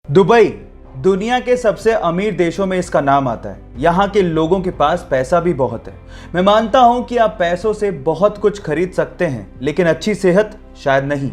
Dubai दुनिया के सबसे अमीर देशों में इसका नाम आता है। यहाँ के लोगों के पास पैसा भी बहुत है। मैं मानता हूँ कि आप पैसों से बहुत कुछ खरीद सकते हैं, लेकिन अच्छी सेहत शायद नहीं।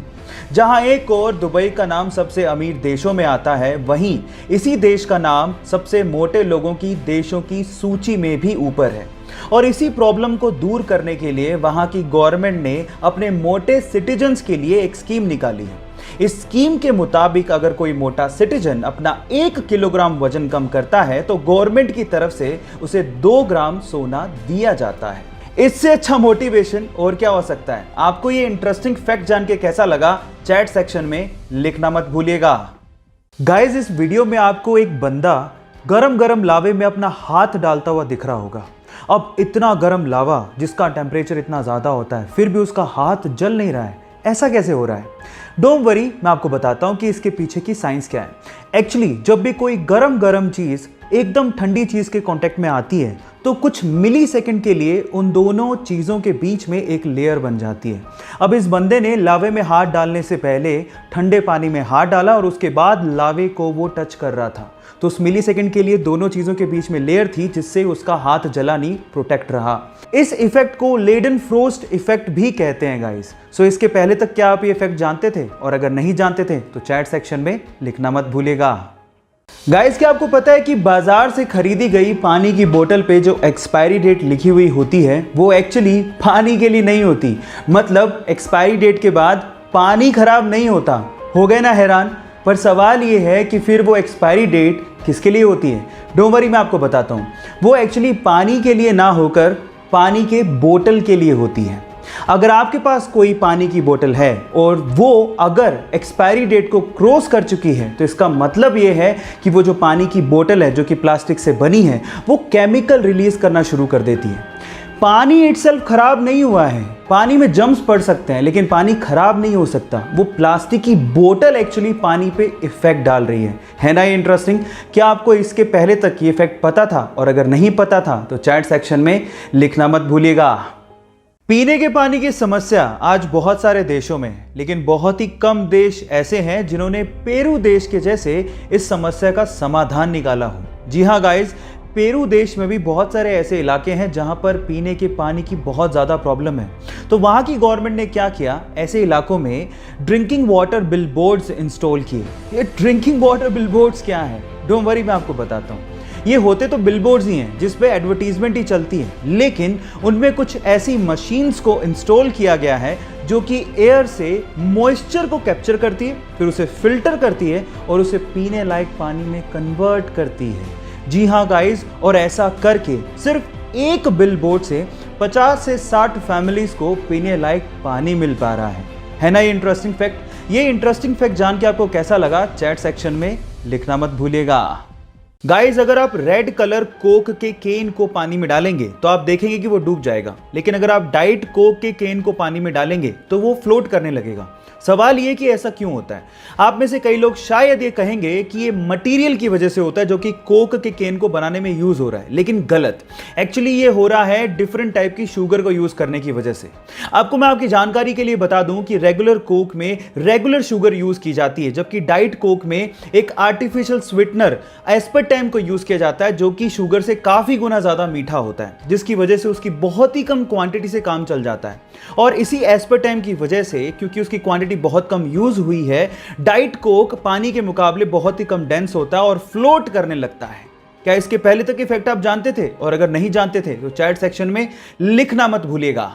जहाँ एक और दुबई का नाम सबसे अमीर देशों में आता है, वहीं इसी देश का नाम सबसे मोटे लोगों की देशों की सूची में भी ऊपर है। और इसी प्रॉब्लम को दूर करने के लिए वहाँ की गवर्नमेंट ने अपने मोटे सिटीजन्स के लिए एक स्कीम निकाली है। इस स्कीम के मुताबिक अगर कोई मोटा सिटीजन अपना 1 किलोग्राम वजन कम करता है तो गवर्नमेंट की तरफ से उसे 2 ग्राम सोना दिया जाता है। इससे अच्छा मोटिवेशन और क्या हो सकता है। आपको ये इंटरेस्टिंग फैक्ट जान के कैसा लगा, चैट सेक्शन में लिखना मत भूलिएगा। गाइस, इस वीडियो में आपको एक बंदा गरम गरम लावे में अपना हाथ डालता हुआ दिख रहा होगा। अब इतना गरम लावा जिसका टेम्परेचर इतना ज्यादा होता है, फिर भी उसका हाथ जल नहीं रहा है। ऐसा कैसे हो रहा है? डोंट वरी, मैं आपको बताता हूं कि इसके पीछे की साइंस क्या है। एक्चुअली जब भी कोई गरम चीज एकदम ठंडी चीज के कांटेक्ट में आती है तो कुछ मिली सेकंड के लिए उन दोनों चीजों के बीच में एक लेयर बन जाती है। अब इस बंदे ने लावे में हाथ डालने से पहले ठंडे पानी में हाथ डाला और उसके बाद लावे को वो टच कर रहा था, तो उस मिली सेकंड के लिए दोनों चीजों के बीच में लेयर थी जिससे उसका हाथ जला नहीं, प्रोटेक्ट रहा। इस इफेक्ट को लेडन फ्रोस्ट इफेक्ट भी कहते हैं गाइस। सो इसके पहले तक क्या आप ये इफेक्ट जानते थे? और अगर नहीं जानते थे तो चैट सेक्शन में लिखना मत भूलिएगा। गाइस, क्या आपको पता है कि बाजार से खरीदी गई पानी की बोतल पे जो एक्सपायरी डेट लिखी हुई होती है वो एक्चुअली पानी के लिए नहीं होती। मतलब एक्सपायरी डेट के बाद पानी खराब नहीं होता। हो गए ना हैरान? पर सवाल ये है कि फिर वो एक्सपायरी डेट किसके लिए होती है? डोंट वरी, मैं आपको बताता हूँ। वो एक्चुअली पानी के लिए ना होकर पानी के बोतल के लिए होती है। अगर आपके पास कोई पानी की बोतल है और वो अगर एक्सपायरी डेट को क्रॉस कर चुकी है तो इसका मतलब ये है कि वो जो पानी की बोतल है जो कि प्लास्टिक से बनी है वो केमिकल रिलीज करना शुरू कर देती है। पानी इटसेल्फ खराब नहीं हुआ है, पानी में जम्स पड़ सकते हैं लेकिन पानी खराब नहीं हो सकता। वो प्लास्टिक की बोतल एक्चुअली पानी पे इफेक्ट डाल रही है ना? ये इंटरेस्टिंग। क्या आपको इसके पहले तक ये इफेक्ट पता था? और अगर नहीं पता था तो चैट सेक्शन में लिखना मत भूलिएगा। पीने के पानी की समस्या आज बहुत सारे देशों में है, लेकिन बहुत ही कम देश ऐसे हैं जिन्होंने पेरू देश के जैसे इस समस्या का समाधान निकाला हो। जी हाँ गाइस, पेरू देश में भी बहुत सारे ऐसे इलाके हैं जहां पर पीने के पानी की बहुत ज़्यादा प्रॉब्लम है। तो वहां की गवर्नमेंट ने क्या किया, ऐसे इलाकों में ड्रिंकिंग वाटर बिलबोर्ड्स इंस्टॉल किए। ये ड्रिंकिंग वाटर बिलबोर्ड्स क्या है? डोंट वरी, मैं आपको बताता हूँ। ये होते तो बिलबोर्ड्स ही हैं जिस पे एडवर्टीजमेंट ही चलती है, लेकिन उनमें कुछ ऐसी मशीन्स को इंस्टॉल किया गया है जो कि एयर से मॉइस्चर को कैप्चर करती है, फिर उसे फिल्टर करती है और उसे पीने लायक पानी में कन्वर्ट करती है। जी हाँ गाइस, और ऐसा करके सिर्फ एक बिलबोर्ड से 50 से 60 फैमिलीज को पीने लायक पानी मिल पा रहा है ना? ये इंटरेस्टिंग फैक्ट। ये इंटरेस्टिंग फैक्ट जान के आपको कैसा लगा, चैट सेक्शन में लिखना मत भूलिएगा। गाइस, अगर आप रेड कलर कोक के केन को पानी में डालेंगे तो आप देखेंगे कि वो डूब जाएगा, लेकिन अगर आप डाइट कोक के केन को पानी में डालेंगे तो वो फ्लोट करने लगेगा। सवाल ये कि ऐसा क्यों होता है? आप में से कई लोग शायद ये कहेंगे कि ये मटेरियल की वजह से होता है जो कि कोक के केन को बनाने में यूज हो रहा है, लेकिन गलत। एक्चुअली ये हो रहा है डिफरेंट टाइप की शुगर को यूज करने की वजह से। आपको मैं आपकी जानकारी के लिए बता दूं कि रेगुलर कोक में रेगुलर शुगर यूज की जाती है, जबकि डाइट कोक में एक आर्टिफिशियल स्वीटनर एस्पर्टाइम को यूज किया जाता है जो कि शुगर से काफी गुना ज्यादा मीठा होता है, जिसकी वजह से उसकी बहुत ही कम क्वांटिटी से काम चल जाता है। और इसी एस्पर्टाइम की वजह से, क्योंकि उसकी क्वांटिटी बहुत कम यूज हुई है, डाइट कोक पानी के मुकाबले बहुत ही कम डेंस होता है और फ्लोट करने लगता है। क्या इसके पहले तक इफेक्ट आप जानते थे? और अगर नहीं जानते थे तो चैट सेक्शन में लिखना मत भूलिएगा।